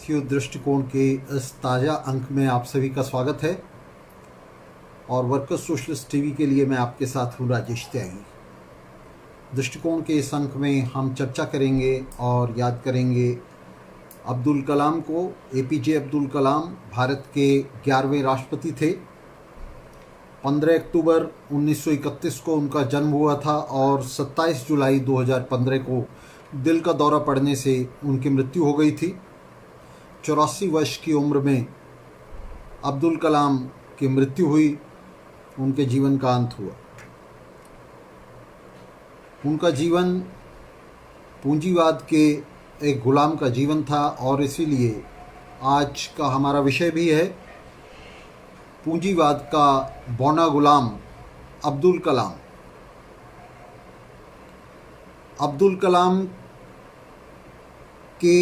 साथियों, दृष्टिकोण के इस ताज़ा अंक में आप सभी का स्वागत है और वर्कर्स सोशलिस्ट टीवी के लिए मैं आपके साथ हूँ राजेश त्यागी। दृष्टिकोण के इस अंक में हम चर्चा करेंगे और याद करेंगे अब्दुल कलाम को। एपीजे अब्दुल कलाम भारत के 11वें राष्ट्रपति थे। 15 अक्टूबर 1931 को उनका जन्म हुआ था और 27 जुलाई 2015 को दिल का दौरा पड़ने से उनकी मृत्यु हो गई थी। 84 वर्ष की उम्र में अब्दुल कलाम की मृत्यु हुई, उनके जीवन का अंत हुआ। उनका जीवन पूंजीवाद के एक गुलाम का जीवन था और इसीलिए आज का हमारा विषय भी है पूंजीवाद का बौना गुलाम अब्दुल कलाम। अब्दुल कलाम के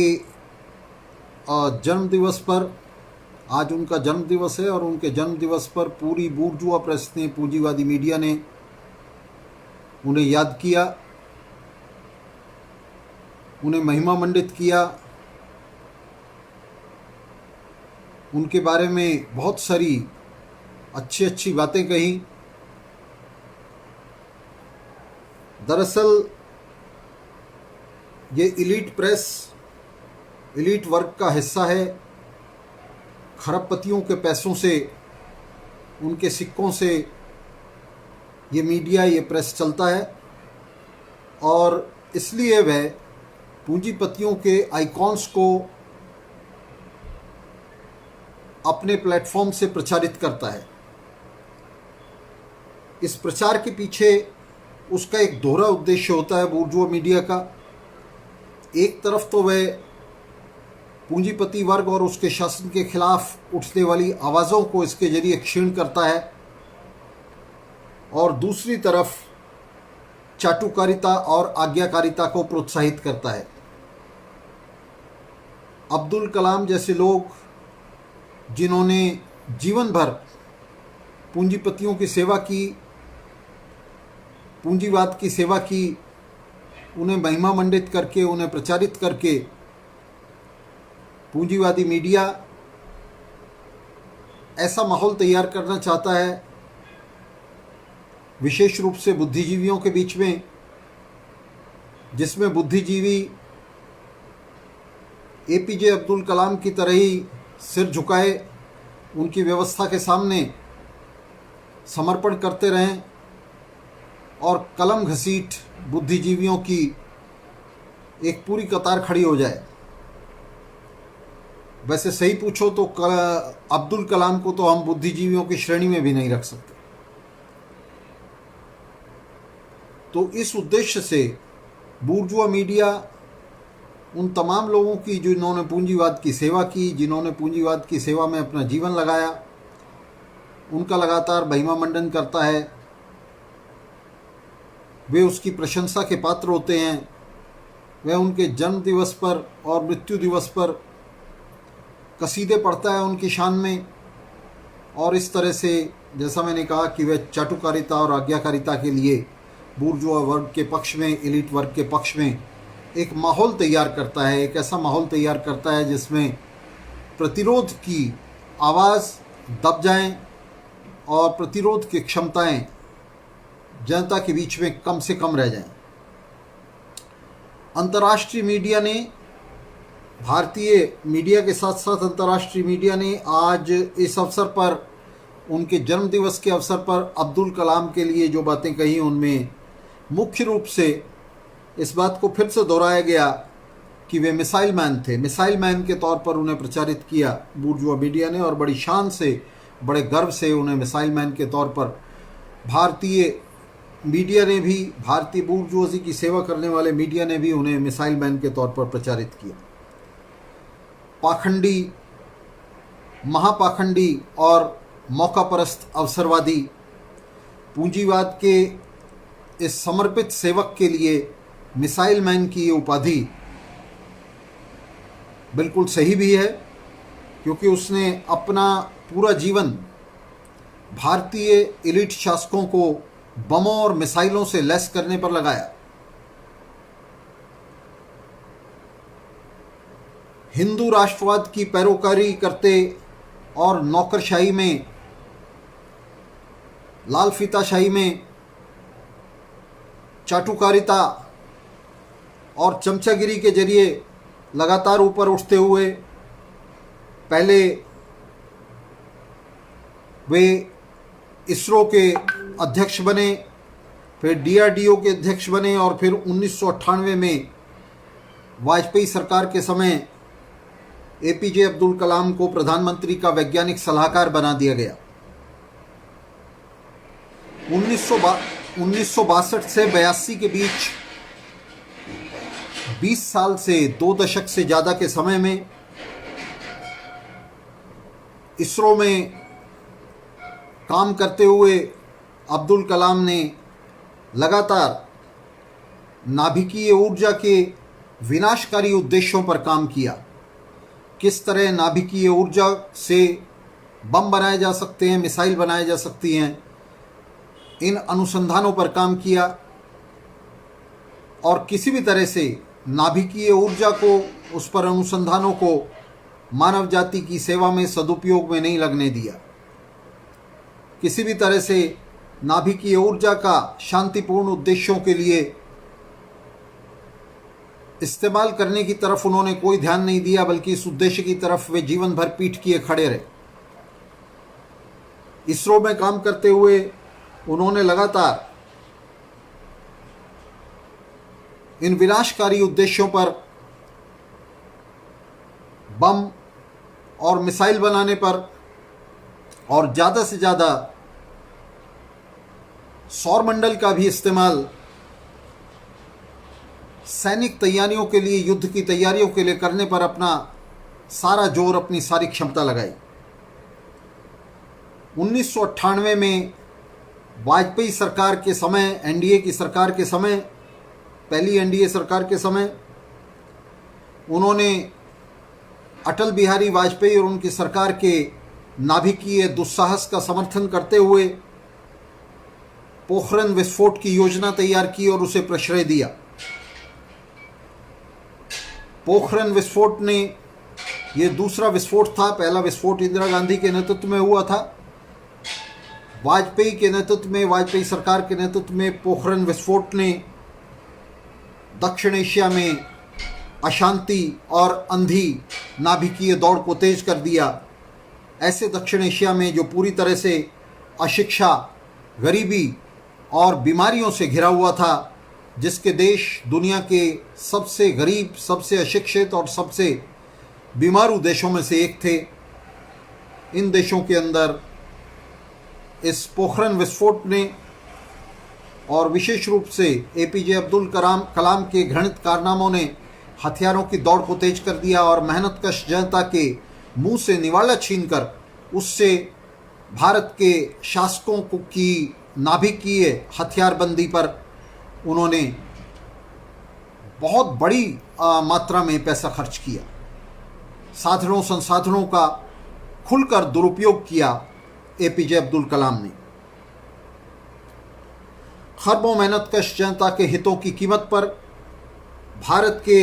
जन्म दिवस पर, आज उनका जन्म दिवस है और उनके जन्म दिवस पर पूरी बूर्जुआ प्रेस ने, पूंजीवादी मीडिया ने उन्हें याद किया, उन्हें महिमा मंडित किया, उनके बारे में बहुत सारी अच्छी अच्छी बातें कही। दरअसल ये एलीट प्रेस एलीट वर्ग का हिस्सा है। खरबपतियों के पैसों से, उनके सिक्कों से ये मीडिया, ये प्रेस चलता है और इसलिए वह पूंजीपतियों के आइकॉन्स को अपने प्लेटफॉर्म से प्रचारित करता है। इस प्रचार के पीछे उसका एक दोहरा उद्देश्य होता है बूर्जुआ मीडिया का। एक तरफ तो वह पूंजीपति वर्ग और उसके शासन के खिलाफ उठने वाली आवाज़ों को इसके जरिए क्षीण करता है और दूसरी तरफ चाटुकारिता और आज्ञाकारिता को प्रोत्साहित करता है। अब्दुल कलाम जैसे लोग, जिन्होंने जीवन भर पूंजीपतियों की सेवा की, पूंजीवाद की सेवा की, उन्हें महिमा मंडित करके, उन्हें प्रचारित करके पूंजीवादी मीडिया ऐसा माहौल तैयार करना चाहता है, विशेष रूप से बुद्धिजीवियों के बीच में, जिसमें बुद्धिजीवी एपीजे अब्दुल कलाम की तरह ही सिर झुकाए, उनकी व्यवस्था के सामने समर्पण करते रहें और कलम घसीट बुद्धिजीवियों की एक पूरी कतार खड़ी हो जाए। वैसे सही पूछो तो अब्दुल कलाम को तो हम बुद्धिजीवियों की श्रेणी में भी नहीं रख सकते। तो इस उद्देश्य से बूर्जुआ मीडिया उन तमाम लोगों की जिन्होंने पूंजीवाद की सेवा की, जिन्होंने पूंजीवाद की सेवा में अपना जीवन लगाया, उनका लगातार महिमा मंडन करता है। वे उसकी प्रशंसा के पात्र होते हैं। वह उनके जन्म दिवस पर और मृत्यु दिवस पर कसीदे पढ़ता है उनकी शान में और इस तरह से, जैसा मैंने कहा कि वह चाटुकारिता और आज्ञाकारिता के लिए बूर्जुआ वर्ग के पक्ष में, एलीट वर्ग के पक्ष में एक माहौल तैयार करता है। एक ऐसा माहौल तैयार करता है जिसमें प्रतिरोध की आवाज़ दब जाएं और प्रतिरोध की क्षमताएं जनता के बीच में कम से कम रह जाएं। अंतर्राष्ट्रीय मीडिया ने, भारतीय मीडिया के साथ साथ अंतर्राष्ट्रीय मीडिया ने आज इस अवसर पर, उनके जन्मदिवस के अवसर पर अब्दुल कलाम के लिए जो बातें कही, उनमें मुख्य रूप से इस बात को फिर से दोहराया गया कि वे मिसाइल मैन थे। मिसाइल मैन के तौर पर उन्हें प्रचारित किया बूर्जुआ मीडिया ने और बड़ी शान से, बड़े गर्व से उन्हें मिसाइल मैन के तौर पर भारतीय मीडिया ने भी, भारतीय बूर्जुआजी की सेवा करने वाले मीडिया ने भी उन्हें मिसाइल मैन के तौर पर प्रचारित किया। पाखंडी, महापाखंडी और मौकापरस्त अवसरवादी पूंजीवाद के इस समर्पित सेवक के लिए मिसाइल मैन की ये उपाधि बिल्कुल सही भी है, क्योंकि उसने अपना पूरा जीवन भारतीय एलीट शासकों को बमों और मिसाइलों से लैस करने पर लगाया। हिंदू राष्ट्रवाद की पैरोकारी करते और नौकरशाही में, लाल फीताशाही में, चाटुकारिता और चमचागिरी के जरिए लगातार ऊपर उठते हुए पहले वे इसरो के अध्यक्ष बने, फिर डीआरडीओ के अध्यक्ष बने और फिर 1998 में वाजपेयी सरकार के समय एपीजे अब्दुल कलाम को प्रधानमंत्री का वैज्ञानिक सलाहकार बना दिया गया। 1962 से 82 के बीच 20 साल से 2 दशक से ज़्यादा के समय में इसरो में काम करते हुए अब्दुल कलाम ने लगातार नाभिकीय ऊर्जा के विनाशकारी उद्देश्यों पर काम किया। किस तरह नाभिकीय ऊर्जा से बम बनाए जा सकते हैं, मिसाइल बनाए जा सकती हैं, इन अनुसंधानों पर काम किया और किसी भी तरह से नाभिकीय ऊर्जा को, उस पर अनुसंधानों को मानव जाति की सेवा में, सदुपयोग में नहीं लगने दिया। किसी भी तरह से नाभिकीय ऊर्जा का शांतिपूर्ण उद्देश्यों के लिए इस्तेमाल करने की तरफ उन्होंने कोई ध्यान नहीं दिया, बल्कि इस उद्देश्य की तरफ वे जीवन भर पीठ किए खड़े रहे। इसरो में काम करते हुए उन्होंने लगातार इन विनाशकारी उद्देश्यों पर, बम और मिसाइल बनाने पर और ज़्यादा से ज़्यादा सौरमंडल का भी इस्तेमाल सैनिक तैयारियों के लिए, युद्ध की तैयारियों के लिए करने पर अपना सारा जोर, अपनी सारी क्षमता लगाई। 1998 में वाजपेयी सरकार के समय, एनडीए की सरकार के समय, पहली एनडीए सरकार के समय, उन्होंने अटल बिहारी वाजपेयी और उनकी सरकार के नाभिकीय दुस्साहस का समर्थन करते हुए पोखरण विस्फोट की योजना तैयार की और उसे प्रश्रय दिया। पोखरण विस्फोट ने, ये दूसरा विस्फोट था, पहला विस्फोट इंदिरा गांधी के नेतृत्व में हुआ था। वाजपेयी के नेतृत्व में, वाजपेयी सरकार के नेतृत्व में पोखरण विस्फोट ने दक्षिण एशिया में अशांति और अंधी नाभिकीय दौड़ को तेज कर दिया। ऐसे दक्षिण एशिया में जो पूरी तरह से अशिक्षा, गरीबी और बीमारियों से घिरा हुआ था, जिसके देश दुनिया के सबसे गरीब, सबसे अशिक्षित और सबसे बीमारू देशों में से एक थे, इन देशों के अंदर इस पोखरण विस्फोट ने और विशेष रूप से एपीजे अब्दुल कलाम के घृणित कारनामों ने हथियारों की दौड़ को तेज कर दिया और मेहनतकश जनता के मुंह से निवाला छीनकर उससे भारत के शासकों की नाभिकीय हथियारबंदी पर उन्होंने बहुत बड़ी मात्रा में पैसा खर्च किया। साधनों संसाधनों का खुलकर दुरुपयोग किया एपीजे अब्दुल कलाम ने। खरबों मेहनतकश जनता के हितों की कीमत पर भारत के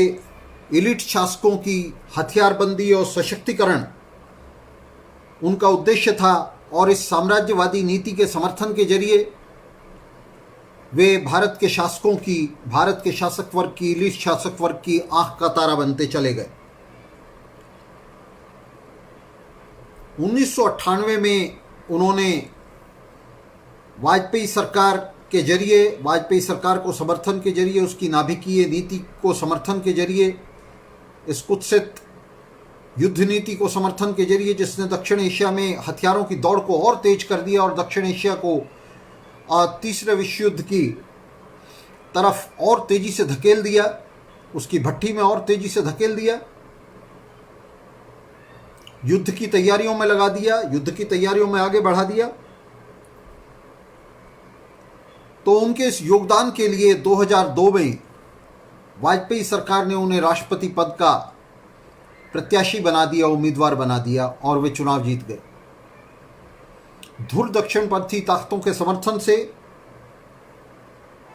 एलिट शासकों की हथियारबंदी और सशक्तिकरण उनका उद्देश्य था और इस साम्राज्यवादी नीति के समर्थन के जरिए वे भारत के शासकों की, भारत के शासक वर्ग की, एलिट शासक वर्ग की आंख का तारा बनते चले गए। 1998 में उन्होंने वाजपेयी सरकार के जरिए, वाजपेयी सरकार को समर्थन के जरिए, उसकी नाभिकीय नीति को समर्थन के जरिए, इस कुत्सित युद्ध नीति को समर्थन के जरिए, जिसने दक्षिण एशिया में हथियारों की दौड़ को और तेज कर दिया और दक्षिण एशिया को तीसरे विश्व युद्ध की तरफ और तेजी से धकेल दिया, उसकी भट्टी में और तेजी से धकेल दिया, युद्ध की तैयारियों में लगा दिया, युद्ध की तैयारियों में आगे बढ़ा दिया। तो उनके इस योगदान के लिए 2002 में वाजपेयी सरकार ने उन्हें राष्ट्रपति पद का प्रत्याशी बना दिया, उम्मीदवार बना दिया और वे चुनाव जीत गए। धुर दक्षिणपंथी ताकतों के समर्थन से,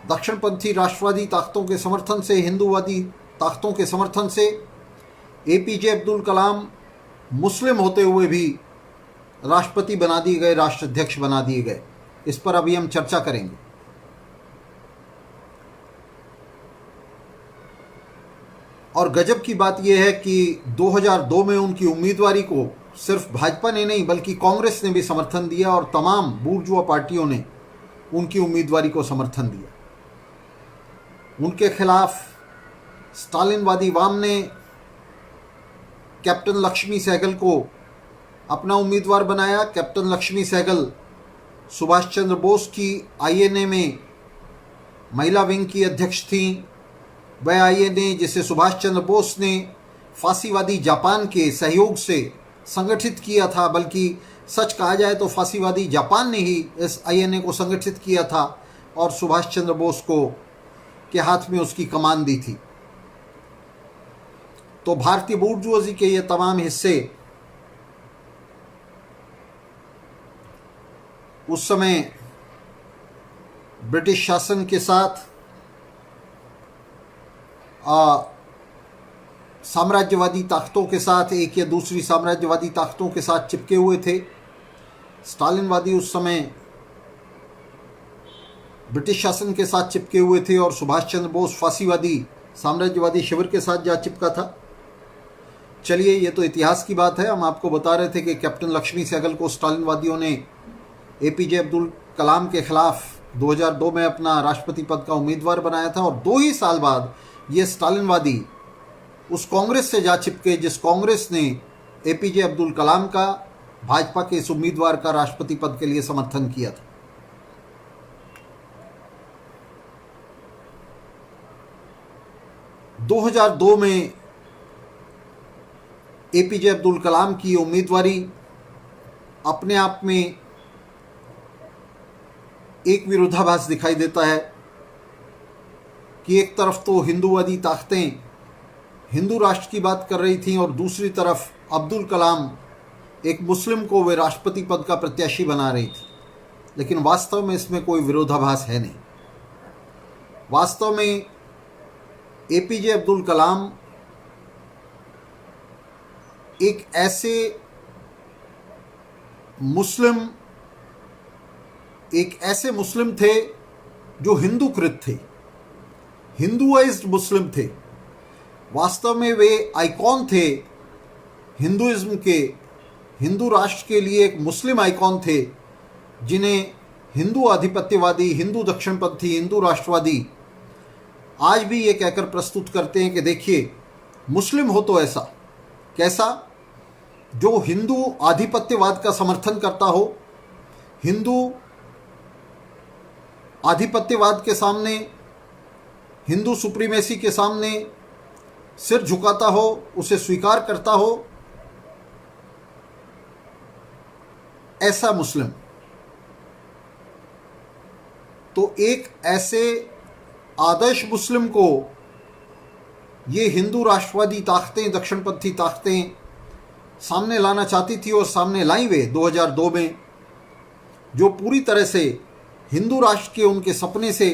दक्षिणपंथी राष्ट्रवादी ताकतों के समर्थन से, हिंदूवादी ताकतों के समर्थन से एपीजे अब्दुल कलाम मुस्लिम होते हुए भी राष्ट्रपति बना दिए गए, राष्ट्राध्यक्ष बना दिए गए। इस पर अभी हम चर्चा करेंगे। और गजब की बात यह है कि 2002 में उनकी उम्मीदवारी को सिर्फ भाजपा ने नहीं बल्कि कांग्रेस ने भी समर्थन दिया और तमाम बूर्जुआ पार्टियों ने उनकी उम्मीदवारी को समर्थन दिया। उनके खिलाफ स्टालिनवादी वाम ने कैप्टन लक्ष्मी सहगल को अपना उम्मीदवार बनाया। कैप्टन लक्ष्मी सहगल सुभाष चंद्र बोस की आईएनए में महिला विंग की अध्यक्ष थीं। वह आईएनए जिसे सुभाष चंद्र बोस ने फांसीवादी जापान के सहयोग से संगठित किया था, बल्कि सच कहा जाए तो फांसीवादी जापान ने ही इस आईएनए को संगठित किया था और सुभाष चंद्र बोस को के हाथ में उसकी कमान दी थी। तो भारतीय बूर्जुआजी के ये तमाम हिस्से उस समय ब्रिटिश शासन के साथ साम्राज्यवादी ताकतों के साथ, एक या दूसरी साम्राज्यवादी ताकतों के साथ चिपके हुए थे। स्टालिनवादी उस समय ब्रिटिश शासन के साथ चिपके हुए थे और सुभाष चंद्र बोस फांसीवादी साम्राज्यवादी शिविर के साथ जा चिपका था। चलिए, ये तो इतिहास की बात है। हम आपको बता रहे थे कि कैप्टन लक्ष्मी सहगल को स्टालिनवादियों ने एपीजे अब्दुल कलाम के खिलाफ 2002 में अपना राष्ट्रपति पद का उम्मीदवार बनाया था और 2 ही साल बाद ये स्टालिनवादी उस कांग्रेस से जा चिपके जिस कांग्रेस ने एपीजे अब्दुल कलाम का, भाजपा के इस उम्मीदवार का राष्ट्रपति पद के लिए समर्थन किया था। – 2002 में एपीजे अब्दुल कलाम की उम्मीदवारी अपने आप में एक विरोधाभास दिखाई देता है कि एक तरफ तो हिंदूवादी ताकतें हिंदू राष्ट्र की बात कर रही थीं और दूसरी तरफ अब्दुल कलाम एक मुस्लिम को वे राष्ट्रपति पद का प्रत्याशी बना रही थी। लेकिन वास्तव में इसमें कोई विरोधाभास है नहीं। वास्तव में एपीजे अब्दुल कलाम एक ऐसे मुस्लिम थे जो हिंदूकृत थे, हिंदुआइज्ड मुस्लिम थे। वास्तव में वे आइकॉन थे हिंदुइज्म के, हिंदू राष्ट्र के लिए एक मुस्लिम आइकॉन थे जिन्हें हिंदू आधिपत्यवादी, हिंदू दक्षिणपंथी, हिंदू राष्ट्रवादी आज भी ये कहकर प्रस्तुत करते हैं कि देखिए, मुस्लिम हो तो ऐसा कैसा, जो हिंदू आधिपत्यवाद का समर्थन करता हो, हिंदू आधिपत्यवाद के सामने, हिंदू सुप्रीमेसी के सामने सिर झुकाता हो, उसे स्वीकार करता हो, ऐसा मुस्लिम। तो एक ऐसे आदर्श मुस्लिम को ये हिंदू राष्ट्रवादी ताकतें, दक्षिणपंथी ताकतें सामने लाना चाहती थी और सामने लाई वे 2002 में, जो पूरी तरह से हिंदू राष्ट्र के उनके सपने से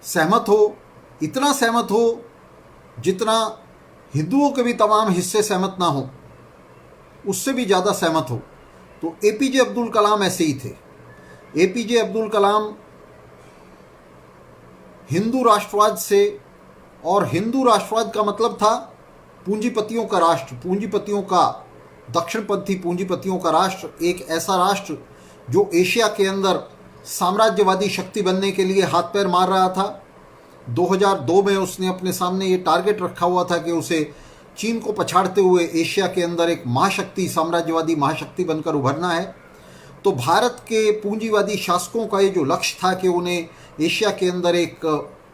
सहमत हो, इतना सहमत हो जितना हिंदुओं के भी तमाम हिस्से सहमत ना हो, उससे भी ज़्यादा सहमत हो। तो एपीजे अब्दुल कलाम ऐसे ही थे। एपीजे अब्दुल कलाम हिंदू राष्ट्रवाद से, और हिंदू राष्ट्रवाद का मतलब था पूंजीपतियों का राष्ट्र, पूंजीपतियों का, दक्षिणपंथी पूंजीपतियों का राष्ट्र, एक ऐसा राष्ट्र जो एशिया के अंदर साम्राज्यवादी शक्ति बनने के लिए हाथ पैर मार रहा था। 2002 में उसने अपने सामने ये टारगेट रखा हुआ था कि उसे चीन को पछाड़ते हुए एशिया के अंदर एक महाशक्ति, साम्राज्यवादी महाशक्ति बनकर उभरना है। तो भारत के पूंजीवादी शासकों का ये जो लक्ष्य था कि उन्हें एशिया के अंदर एक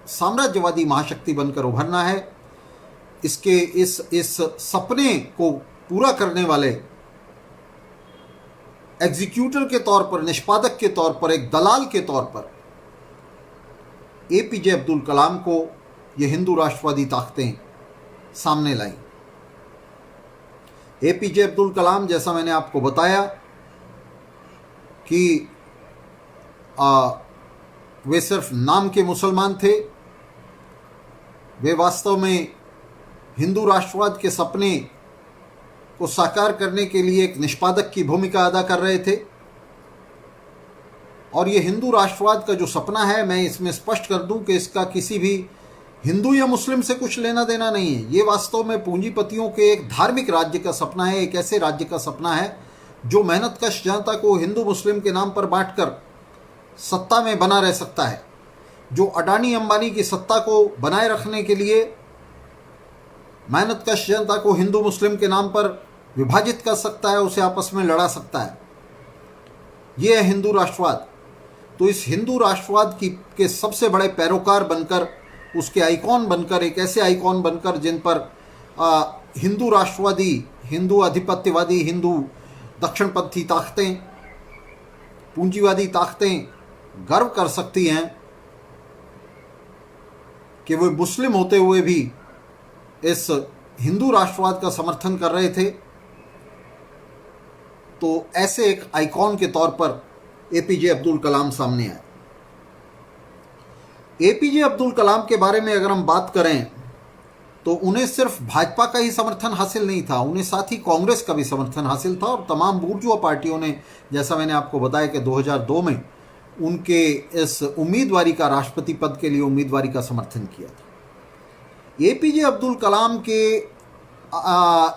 साम्राज्यवादी महाशक्ति बनकर उभरना है, इसके इस सपने को पूरा करने वाले एग्जीक्यूटर के तौर पर, निष्पादक के तौर पर, एक दलाल के तौर पर एपीजे अब्दुल कलाम को ये हिंदू राष्ट्रवादी ताकतें सामने लाई। एपीजे अब्दुल कलाम, जैसा मैंने आपको बताया कि वे सिर्फ नाम के मुसलमान थे, वे वास्तव में हिंदू राष्ट्रवाद के सपने को साकार करने के लिए एक निष्पादक की भूमिका अदा कर रहे थे। और ये हिंदू राष्ट्रवाद का जो सपना है, मैं इसमें स्पष्ट कर दूं कि इसका किसी भी हिंदू या मुस्लिम से कुछ लेना देना नहीं है। ये वास्तव में पूंजीपतियों के एक धार्मिक राज्य का सपना है, एक ऐसे राज्य का सपना है जो मेहनतकश जनता को हिंदू मुस्लिम के नाम पर बांटकर सत्ता में बना रह सकता है, जो अडानी अंबानी की सत्ता को बनाए रखने के लिए मेहनतकश जनता को हिंदू मुस्लिम के नाम पर विभाजित कर सकता है, उसे आपस में लड़ा सकता है। ये है हिंदू राष्ट्रवाद। तो इस हिंदू राष्ट्रवाद के सबसे बड़े पैरोकार बनकर, उसके आइकॉन बनकर, एक ऐसे आइकॉन बनकर जिन पर हिंदू राष्ट्रवादी, हिंदू आधिपत्यवादी, हिंदू दक्षिणपंथी ताकतें, पूंजीवादी ताकतें गर्व कर सकती हैं कि वे मुस्लिम होते हुए भी इस हिंदू राष्ट्रवाद का समर्थन कर रहे थे। तो ऐसे एक आइकॉन के तौर पर एपीजे अब्दुल कलाम सामने आए। एपीजे अब्दुल कलाम के बारे में अगर हम बात करें तो उन्हें सिर्फ भाजपा का ही समर्थन हासिल नहीं था, उन्हें साथ ही कांग्रेस का भी समर्थन हासिल था। और तमाम बुर्जुआ पार्टियों ने, जैसा मैंने आपको बताया कि 2002 में उनके इस उम्मीदवारी का, राष्ट्रपति पद के लिए उम्मीदवारी का समर्थन किया था। एपीजे अब्दुल कलाम के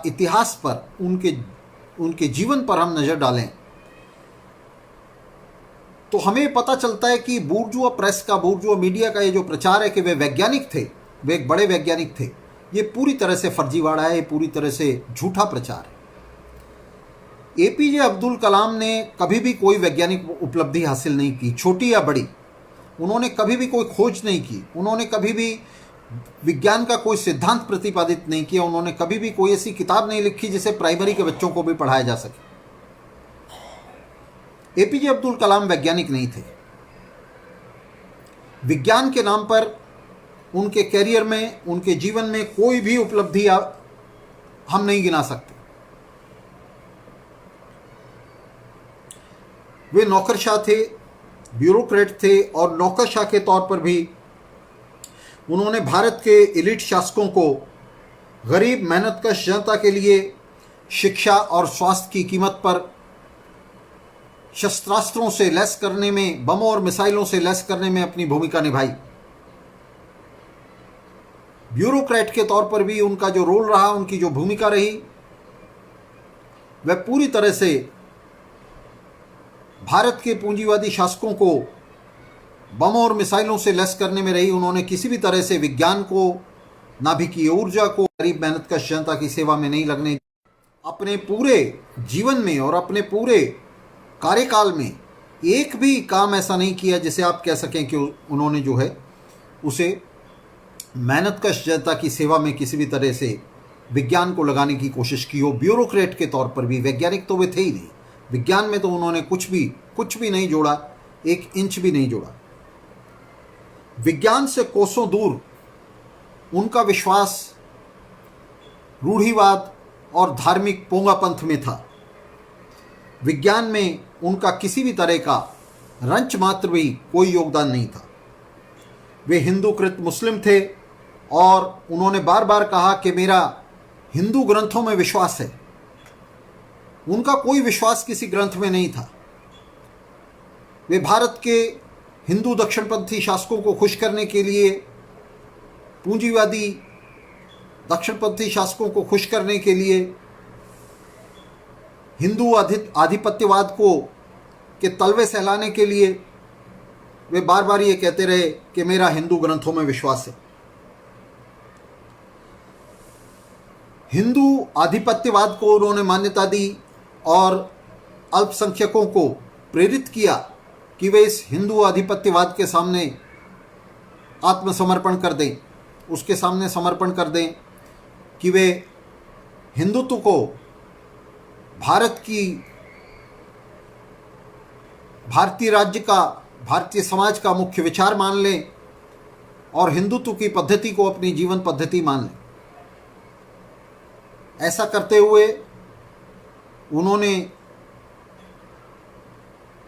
इतिहास पर, उनके जीवन पर हम नज़र डालें तो हमें पता चलता है कि बुर्जुआ प्रेस का, बुर्जुआ मीडिया का ये जो प्रचार है कि वे वैज्ञानिक थे, वे एक बड़े वैज्ञानिक थे, ये पूरी तरह से फर्जीवाड़ा है, ये पूरी तरह से झूठा प्रचार है। एपीजे अब्दुल कलाम ने कभी भी कोई वैज्ञानिक उपलब्धि हासिल नहीं की, छोटी या बड़ी। उन्होंने कभी भी कोई खोज नहीं की, उन्होंने कभी भी विज्ञान का कोई सिद्धांत प्रतिपादित नहीं किया, उन्होंने कभी भी कोई ऐसी किताब नहीं लिखी जिसे प्राइमरी के बच्चों को भी पढ़ाया जा सके। एपीजे अब्दुल कलाम वैज्ञानिक नहीं थे। विज्ञान के नाम पर उनके कैरियर में, उनके जीवन में कोई भी उपलब्धि हम नहीं गिना सकते। वे नौकरशाह थे, ब्यूरोक्रेट थे, और नौकरशाह के तौर पर भी उन्होंने भारत के एलिट शासकों को गरीब मेहनतकश जनता के लिए शिक्षा और स्वास्थ्य की कीमत पर शस्त्रास्त्रों से लैस करने में, बमों और मिसाइलों से लैस करने में अपनी भूमिका निभाई। ब्यूरोक्रेट के तौर पर भी उनका जो रोल रहा, उनकी जो भूमिका रही, वह पूरी तरह से भारत के पूंजीवादी शासकों को बमों और मिसाइलों से लैस करने में रही। उन्होंने किसी भी तरह से विज्ञान को, नाभिकीय ऊर्जा को गरीब मेहनतकश जनता की सेवा में नहीं लगने। अपने पूरे जीवन में और अपने पूरे कार्यकाल में एक भी काम ऐसा नहीं किया जिसे आप कह सकें कि उन्होंने जो है उसे मेहनतकश जनता की सेवा में किसी भी तरह से विज्ञान को लगाने की कोशिश की हो। ब्यूरोक्रेट के तौर पर भी, वैज्ञानिक तो वे थे ही नहीं, विज्ञान में तो उन्होंने कुछ भी नहीं जोड़ा, 1 इंच भी नहीं जोड़ा। विज्ञान से कोसों दूर उनका विश्वास रूढ़िवाद और धार्मिक पोंगापंथ में था। विज्ञान में उनका किसी भी तरह का रंच मात्र भी कोई योगदान नहीं था। वे हिंदूकृत मुस्लिम थे और उन्होंने बार बार कहा कि मेरा हिंदू ग्रंथों में विश्वास है। उनका कोई विश्वास किसी ग्रंथ में नहीं था। वे भारत के हिंदू दक्षिणपंथी शासकों को खुश करने के लिए, पूंजीवादी दक्षिणपंथी शासकों को खुश करने के लिए, हिंदू आधिपत्यवाद के तलवे सहलाने के लिए वे बार बार ये कहते रहे कि मेरा हिंदू ग्रंथों में विश्वास है। हिंदू आधिपत्यवाद को उन्होंने मान्यता दी और अल्पसंख्यकों को प्रेरित किया कि वे इस हिंदू आधिपत्यवाद के सामने आत्मसमर्पण कर दें, उसके सामने समर्पण कर दें, कि वे हिंदुत्व को भारतीय राज्य का, भारतीय समाज का मुख्य विचार मान लें और हिंदुत्व की पद्धति को अपनी जीवन पद्धति मान लें। ऐसा करते हुए उन्होंने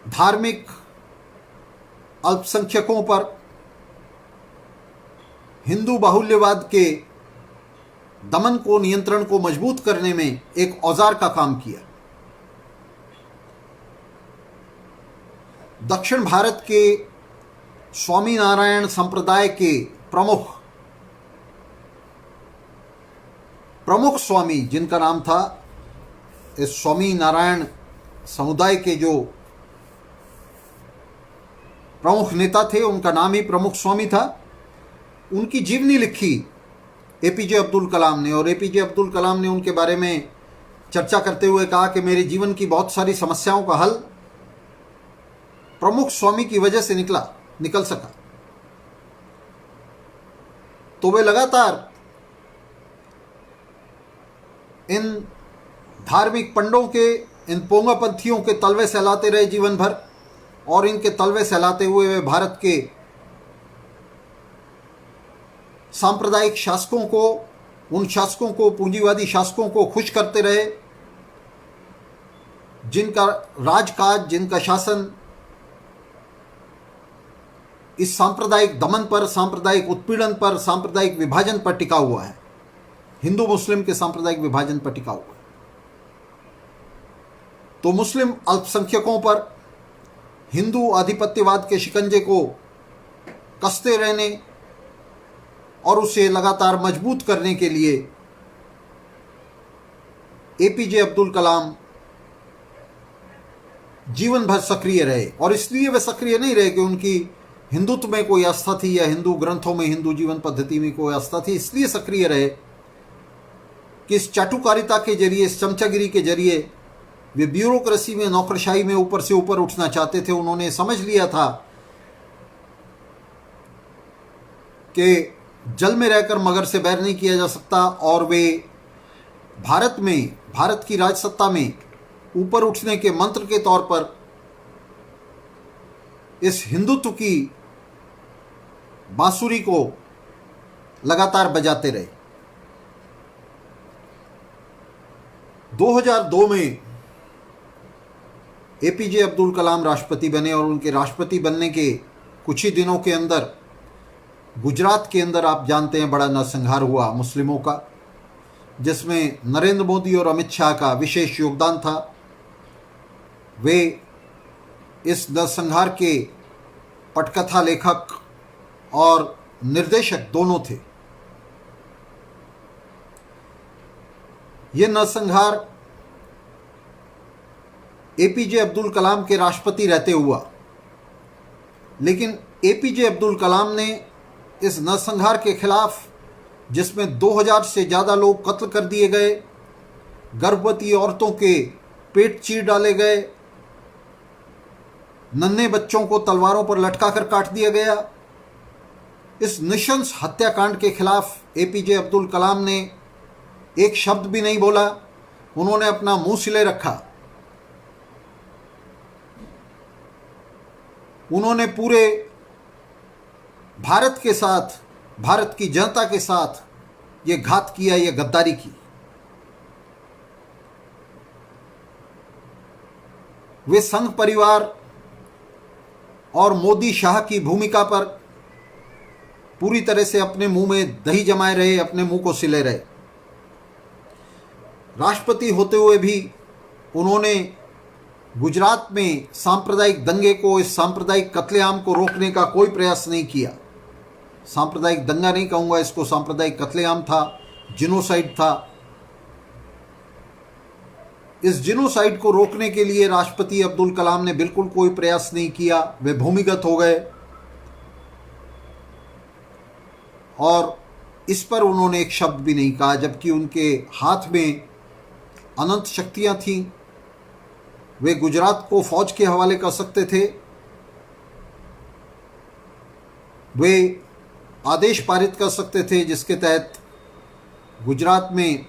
धार्मिक अल्पसंख्यकों पर हिंदू बाहुल्यवाद के दमन को, नियंत्रण को मजबूत करने में एक औजार का काम किया। दक्षिण भारत के स्वामीनारायण संप्रदाय के प्रमुख स्वामी, जिनका नाम था, इस स्वामी नारायण समुदाय के जो प्रमुख नेता थे उनका नाम ही प्रमुख स्वामी था, उनकी जीवनी लिखी एपीजे अब्दुल कलाम ने। और एपीजे अब्दुल कलाम ने उनके बारे में चर्चा करते हुए कहा कि मेरे जीवन की बहुत सारी समस्याओं का हल प्रमुख स्वामी की वजह से निकल सका। तो वे लगातार इन धार्मिक पंडों के, इन पोंगापंथियों के तलवे सहलाते रहे जीवन भर, और इनके तलवे सहलाते हुए वे भारत के सांप्रदायिक शासकों को, उन शासकों को, पूंजीवादी शासकों को खुश करते रहे, जिनका राजकाज, जिनका शासन इस सांप्रदायिक दमन पर, सांप्रदायिक उत्पीड़न पर, सांप्रदायिक विभाजन पर टिका हुआ है, हिंदू मुस्लिम के सांप्रदायिक विभाजन पर टिका हुआ है। तो मुस्लिम अल्पसंख्यकों पर हिंदू आधिपत्यवाद के शिकंजे को कसते रहने और उसे लगातार मजबूत करने के लिए एपीजे अब्दुल कलाम जीवन भर सक्रिय रहे। और इसलिए वे सक्रिय नहीं रहे कि उनकी हिंदुत्व में कोई आस्था थी या हिंदू ग्रंथों में, हिंदू जीवन पद्धति में कोई आस्था थी। इसलिए सक्रिय रहे कि इस चाटुकारिता के जरिए, इस चमचागिरी के जरिए वे ब्यूरोक्रेसी में, नौकरशाही में ऊपर से ऊपर उठना चाहते थे। उन्होंने समझ लिया था कि जल में रहकर मगर से बैर नहीं किया जा सकता, और वे भारत में, भारत की राजसत्ता में ऊपर उठने के मंत्र के तौर पर इस हिंदुत्व की बांसुरी को लगातार बजाते रहे। 2002 में एपीजे अब्दुल कलाम राष्ट्रपति बने, और उनके राष्ट्रपति बनने के कुछ ही दिनों के अंदर गुजरात के अंदर, आप जानते हैं, बड़ा नरसंहार हुआ मुस्लिमों का, जिसमें नरेंद्र मोदी और अमित शाह का विशेष योगदान था। वे इस नरसंहार के पटकथा लेखक और निर्देशक दोनों थे। यह नरसंहार एपीजे अब्दुल कलाम के राष्ट्रपति रहते हुआ, लेकिन एपीजे अब्दुल कलाम ने इस नरसंहार के खिलाफ, जिसमें 2000 से ज़्यादा लोग कत्ल कर दिए गए, गर्भवती औरतों के पेट चीर डाले गए, नन्हे बच्चों को तलवारों पर लटकाकर काट दिया गया, इस नृशंस हत्याकांड के खिलाफ एपीजे अब्दुल कलाम ने एक शब्द भी नहीं बोला। उन्होंने अपना मुंह सिले रखा। उन्होंने पूरे भारत के साथ, भारत की जनता के साथ ये घात किया, ये गद्दारी की। वे संघ परिवार और मोदी शाह की भूमिका पर पूरी तरह से अपने मुंह में दही जमाए रहे, अपने मुंह को सिले रहे। राष्ट्रपति होते हुए भी उन्होंने गुजरात में सांप्रदायिक दंगे को, इस सांप्रदायिक कत्लेआम को रोकने का कोई प्रयास नहीं किया। सांप्रदायिक दंगा नहीं कहूँगा इसको, सांप्रदायिक कत्लेआम था, जिनोसाइड था। इस जिनोसाइड को रोकने के लिए राष्ट्रपति अब्दुल कलाम ने बिल्कुल कोई प्रयास नहीं किया। वे भूमिगत हो गए और इस पर उन्होंने एक शब्द भी नहीं कहा, जबकि उनके हाथ में अनंत शक्तियां थीं। वे गुजरात को फौज के हवाले कर सकते थे। वे आदेश पारित कर सकते थे जिसके तहत गुजरात में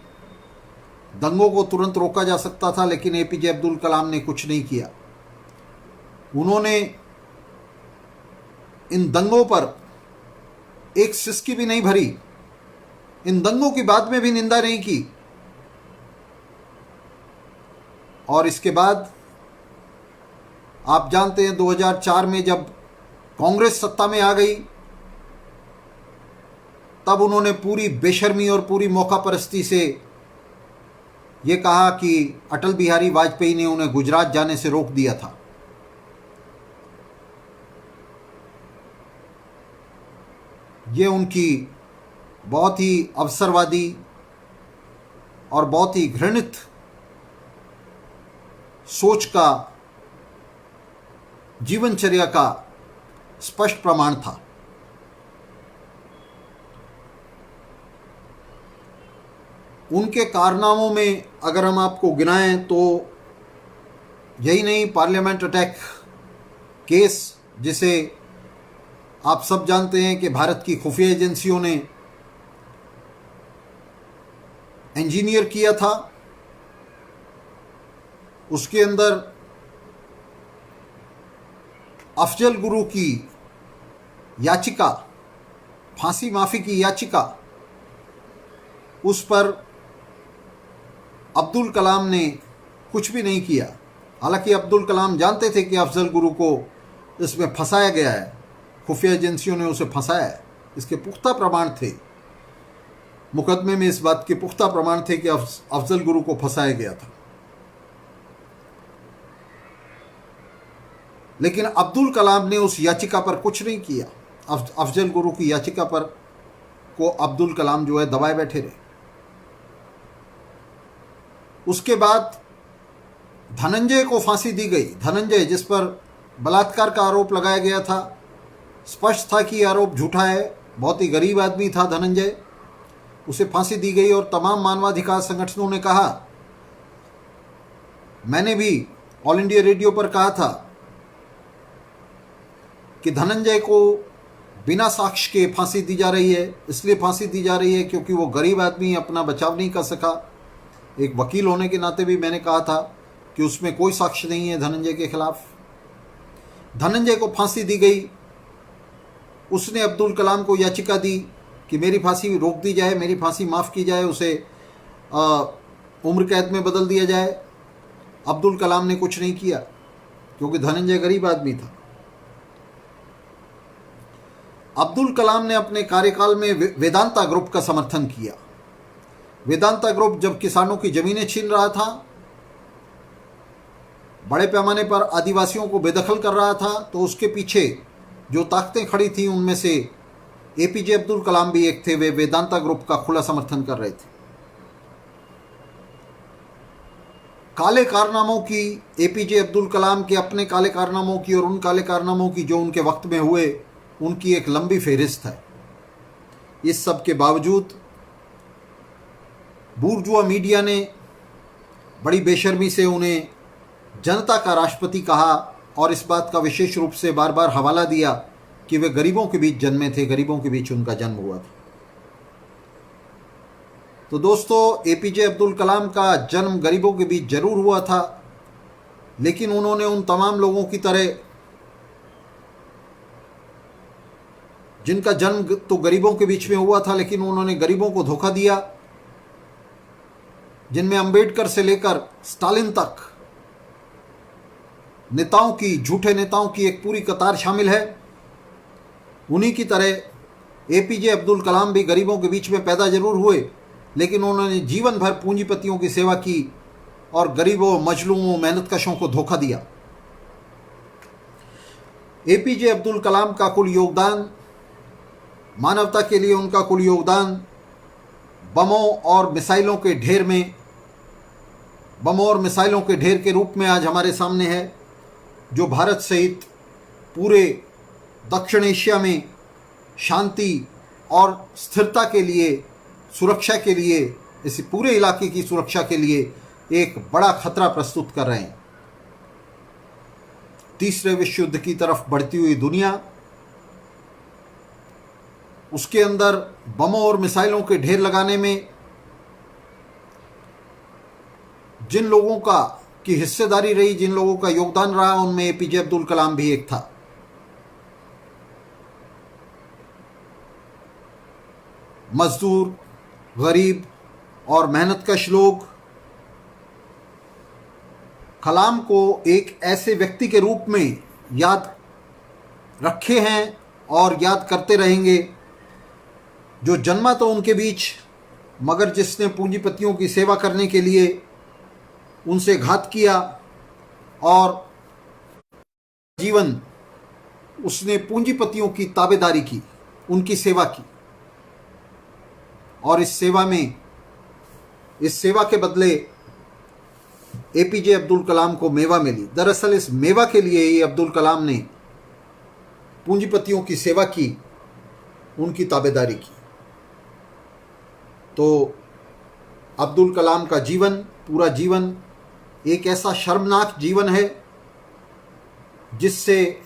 दंगों को तुरंत रोका जा सकता था, लेकिन एपीजे अब्दुल कलाम ने कुछ नहीं किया। उन्होंने इन दंगों पर एक सिसकी भी नहीं भरी, इन दंगों की बाद में भी निंदा नहीं की। और इसके बाद आप जानते हैं 2004 में जब कांग्रेस सत्ता में आ गई तब उन्होंने पूरी बेशर्मी और पूरी मौका परस्ती से ये कहा कि अटल बिहारी वाजपेयी ने उन्हें गुजरात जाने से रोक दिया था। ये उनकी बहुत ही अवसरवादी और बहुत ही घृणित सोच का, जीवनचर्या का स्पष्ट प्रमाण था। उनके कारनामों में अगर हम आपको गिनाएं तो यही नहीं, पार्लियामेंट अटैक केस, जिसे आप सब जानते हैं कि भारत की खुफिया एजेंसियों ने इंजीनियर किया था। उसके अंदर अफजल गुरु की याचिका, फांसी माफी की याचिका, उस पर अब्दुल कलाम ने कुछ भी नहीं किया। हालांकि अब्दुल कलाम जानते थे कि अफजल गुरु को इसमें फंसाया गया है, खुफिया एजेंसियों ने उसे फंसाया है। इसके पुख्ता प्रमाण थे, मुकदमे में इस बात के पुख्ता प्रमाण थे कि अफजल गुरु को फंसाया गया था। लेकिन अब्दुल कलाम ने उस याचिका पर कुछ नहीं किया। अफजल गुरु की याचिका पर को अब्दुल कलाम जो है दबाए बैठे रहे। उसके बाद धनंजय को फांसी दी गई। धनंजय, जिस पर बलात्कार का आरोप लगाया गया था, स्पष्ट था कि आरोप झूठा है, बहुत ही गरीब आदमी था धनंजय, उसे फांसी दी गई। और तमाम मानवाधिकार संगठनों ने कहा, मैंने भी ऑल इंडिया रेडियो पर कहा था कि धनंजय को बिना साक्ष्य के फांसी दी जा रही है। इसलिए फांसी दी जा रही है क्योंकि वो गरीब आदमी अपना बचाव नहीं कर सका। एक वकील होने के नाते भी मैंने कहा था कि उसमें कोई साक्ष्य नहीं है धनंजय के खिलाफ। धनंजय को फांसी दी गई। उसने अब्दुल कलाम को याचिका दी कि मेरी फांसी रोक दी जाए, मेरी फांसी माफ़ की जाए, उसे उम्र कैद में बदल दिया जाए। अब्दुल कलाम ने कुछ नहीं किया क्योंकि धनंजय गरीब आदमी था। अब्दुल कलाम ने अपने कार्यकाल में वेदांता ग्रुप का समर्थन किया। वेदांता ग्रुप जब किसानों की जमीनें छीन रहा था, बड़े पैमाने पर आदिवासियों को बेदखल कर रहा था, तो उसके पीछे जो ताकतें खड़ी थीं उनमें से एपीजे अब्दुल कलाम भी एक थे। वे वेदांता ग्रुप का खुला समर्थन कर रहे थे। काले कारनामों की, एपीजे अब्दुल कलाम के अपने काले कारनामों की और उन काले कारनामों की जो उनके वक्त में हुए, उनकी एक लंबी फहरिस्त है। इस सब के बावजूद बूर्जुआ मीडिया ने बड़ी बेशर्मी से उन्हें जनता का राष्ट्रपति कहा और इस बात का विशेष रूप से बार बार हवाला दिया कि वे गरीबों के बीच जन्मे थे, गरीबों के बीच उनका जन्म हुआ था। तो दोस्तों, एपीजे अब्दुल कलाम का जन्म गरीबों के बीच जरूर हुआ था, लेकिन उन्होंने उन तमाम लोगों की तरह, जिनका जन्म तो गरीबों के बीच में हुआ था, लेकिन उन्होंने गरीबों को धोखा दिया, जिनमें अंबेडकर से लेकर स्टालिन तक नेताओं की, झूठे नेताओं की एक पूरी कतार शामिल है। उन्हीं की तरह एपीजे अब्दुल कलाम भी गरीबों के बीच में पैदा जरूर हुए, लेकिन उन्होंने जीवन भर पूंजीपतियों की सेवा की और गरीबों, मजलूमों, मेहनतकशों को धोखा दिया। एपीजे अब्दुल कलाम का कुल योगदान, मानवता के लिए उनका कुल योगदान बमों और मिसाइलों के ढेर में, बमों और मिसाइलों के ढेर के रूप में आज हमारे सामने है, जो भारत सहित पूरे दक्षिण एशिया में शांति और स्थिरता के लिए, सुरक्षा के लिए, इस पूरे इलाके की सुरक्षा के लिए एक बड़ा खतरा प्रस्तुत कर रहे हैं। तीसरे विश्व युद्ध की तरफ बढ़ती हुई दुनिया, उसके अंदर बमों और मिसाइलों के ढेर लगाने में जिन लोगों का की हिस्सेदारी रही, जिन लोगों का योगदान रहा, उनमें एपीजे अब्दुल कलाम भी एक था। मजदूर, गरीब और मेहनतकश लोग कलाम को एक ऐसे व्यक्ति के रूप में याद रखे हैं और याद करते रहेंगे जो जन्मा तो उनके बीच, मगर जिसने पूंजीपतियों की सेवा करने के लिए उनसे घात किया और जीवन उसने पूंजीपतियों की ताबेदारी की, उनकी सेवा की, और इस सेवा के बदले एपीजे अब्दुल कलाम को मेवा मिली। दरअसल इस मेवा के लिए ही अब्दुल कलाम ने पूंजीपतियों की सेवा की, उनकी ताबेदारी की। तो अब्दुल कलाम का जीवन, पूरा जीवन एक ऐसा शर्मनाक जीवन है जिससे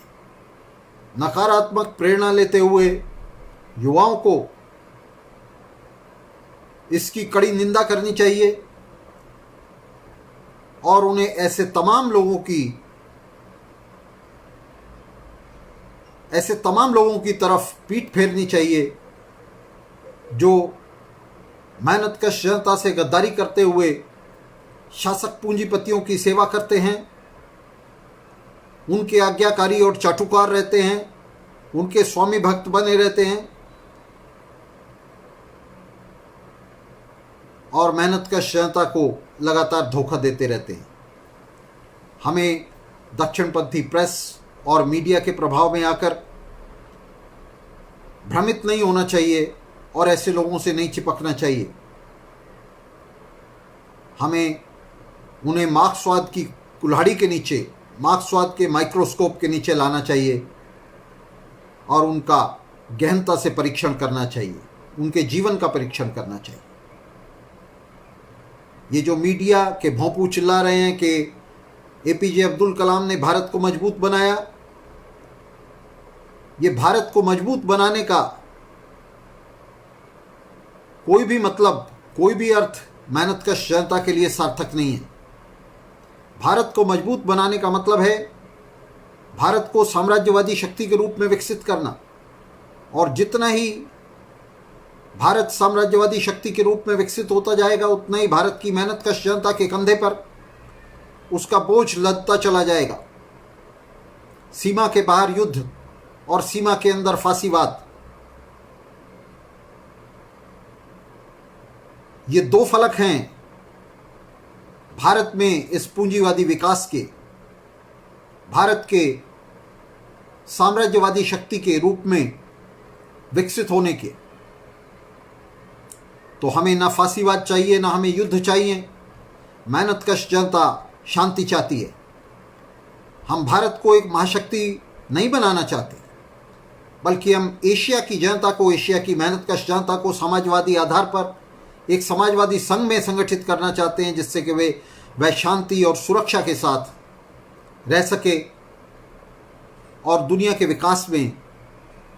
नकारात्मक प्रेरणा लेते हुए युवाओं को इसकी कड़ी निंदा करनी चाहिए और उन्हें ऐसे तमाम लोगों की तरफ पीठ फेरनी चाहिए जो मेहनतकश जनता से गद्दारी करते हुए शासक पूंजीपतियों की सेवा करते हैं, उनके आज्ञाकारी और चाटुकार रहते हैं, उनके स्वामी भक्त बने रहते हैं और मेहनतकश जनता को लगातार धोखा देते रहते हैं। हमें दक्षिणपंथी प्रेस और मीडिया के प्रभाव में आकर भ्रमित नहीं होना चाहिए और ऐसे लोगों से नहीं चिपकना चाहिए। हमें उन्हें मार्क्सवाद की कुल्हाड़ी के नीचे, मार्क्सवाद के माइक्रोस्कोप के नीचे लाना चाहिए और उनका गहनता से परीक्षण करना चाहिए, उनके जीवन का परीक्षण करना चाहिए। ये जो मीडिया के भोंपू चिल्ला रहे हैं कि एपीजे अब्दुल कलाम ने भारत को मजबूत बनाया, ये भारत को मजबूत बनाने का कोई भी मतलब, कोई भी अर्थ मेहनतकश जनता के लिए सार्थक नहीं है। भारत को मजबूत बनाने का मतलब है भारत को साम्राज्यवादी शक्ति के रूप में विकसित करना, और जितना ही भारत साम्राज्यवादी शक्ति के रूप में विकसित होता जाएगा उतना ही भारत की मेहनतकश जनता के कंधे पर उसका बोझ लदता चला जाएगा। सीमा के बाहर युद्ध और सीमा के अंदर फांसीवाद, ये दो फलक हैं भारत में इस पूंजीवादी विकास के, भारत के साम्राज्यवादी शक्ति के रूप में विकसित होने के। तो हमें ना फांसीवाद चाहिए, ना हमें युद्ध चाहिए। मेहनतकश जनता शांति चाहती है। हम भारत को एक महाशक्ति नहीं बनाना चाहते, बल्कि हम एशिया की जनता को, एशिया की मेहनतकश जनता को समाजवादी आधार पर एक समाजवादी संघ में संगठित करना चाहते हैं, जिससे कि वह शांति और सुरक्षा के साथ रह सके और दुनिया के विकास में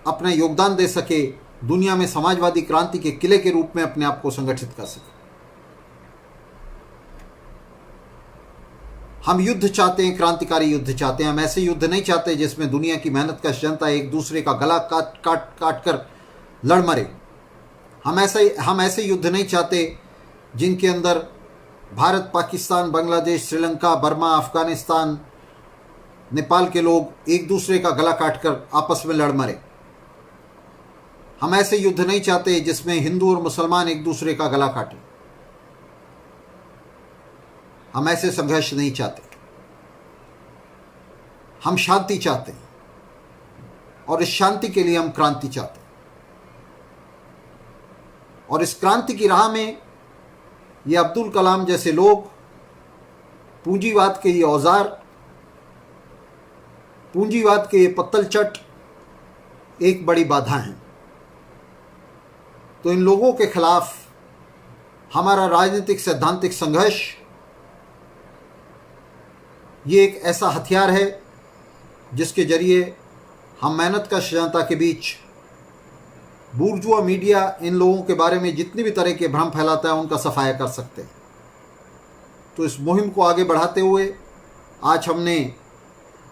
अपना योगदान दे सके, दुनिया में समाजवादी क्रांति के किले के रूप में अपने आप को संगठित कर सके। हम युद्ध चाहते हैं, क्रांतिकारी युद्ध चाहते हैं। हम ऐसे युद्ध नहीं चाहते जिसमें दुनिया की मेहनतकश जनता एक दूसरे का गला काट कर लड़ मरे। हम ऐसे युद्ध नहीं चाहते जिनके अंदर भारत, पाकिस्तान, बांग्लादेश, श्रीलंका, बर्मा, अफगानिस्तान, नेपाल के लोग एक दूसरे का गला काटकर आपस में लड़ मरे। हम ऐसे युद्ध नहीं चाहते जिसमें हिंदू और मुसलमान एक दूसरे का गला काटें। हम ऐसे संघर्ष नहीं चाहते। हम शांति चाहते हैं और इस शांति के लिए हम क्रांति चाहते हैं। और इस क्रांति की राह में ये अब्दुल कलाम जैसे लोग, पूंजीवाद के ये औजार, पूंजीवाद के ये पत्तल चट एक बड़ी बाधा हैं। तो इन लोगों के खिलाफ हमारा राजनीतिक सैद्धांतिक संघर्ष ये एक ऐसा हथियार है जिसके जरिए हम मेहनतकश जनता के बीच, बूर्जुआ मीडिया इन लोगों के बारे में जितनी भी तरह के भ्रम फैलाता है उनका सफाया कर सकते हैं। तो इस मुहिम को आगे बढ़ाते हुए आज हमने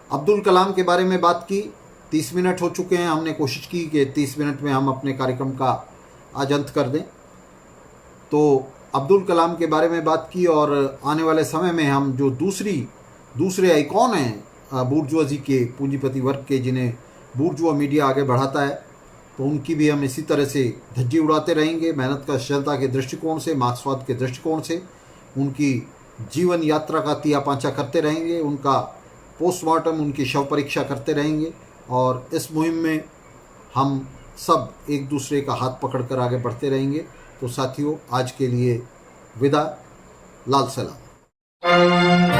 अब्दुल कलाम के बारे में बात की। 30 मिनट हो चुके हैं। हमने कोशिश की कि 30 मिनट में हम अपने कार्यक्रम का आज अंत कर दें। तो अब्दुल कलाम के बारे में बात की और आने वाले समय में हम जो दूसरे आइकॉन हैं बूर्जुआजी के, पूंजीपति वर्ग के, जिन्हें बूर्जुआ मीडिया आगे बढ़ाता है, तो उनकी भी हम इसी तरह से धज्जी उड़ाते रहेंगे। मेहनत का सफलता के दृष्टिकोण से, मार्क्सवाद के दृष्टिकोण से उनकी जीवन यात्रा का तिया पांचा करते रहेंगे, उनका पोस्टमार्टम, उनकी शव परीक्षा करते रहेंगे। और इस मुहिम में हम सब एक दूसरे का हाथ पकड़कर आगे बढ़ते रहेंगे। तो साथियों, आज के लिए विदा। लाल सलाम।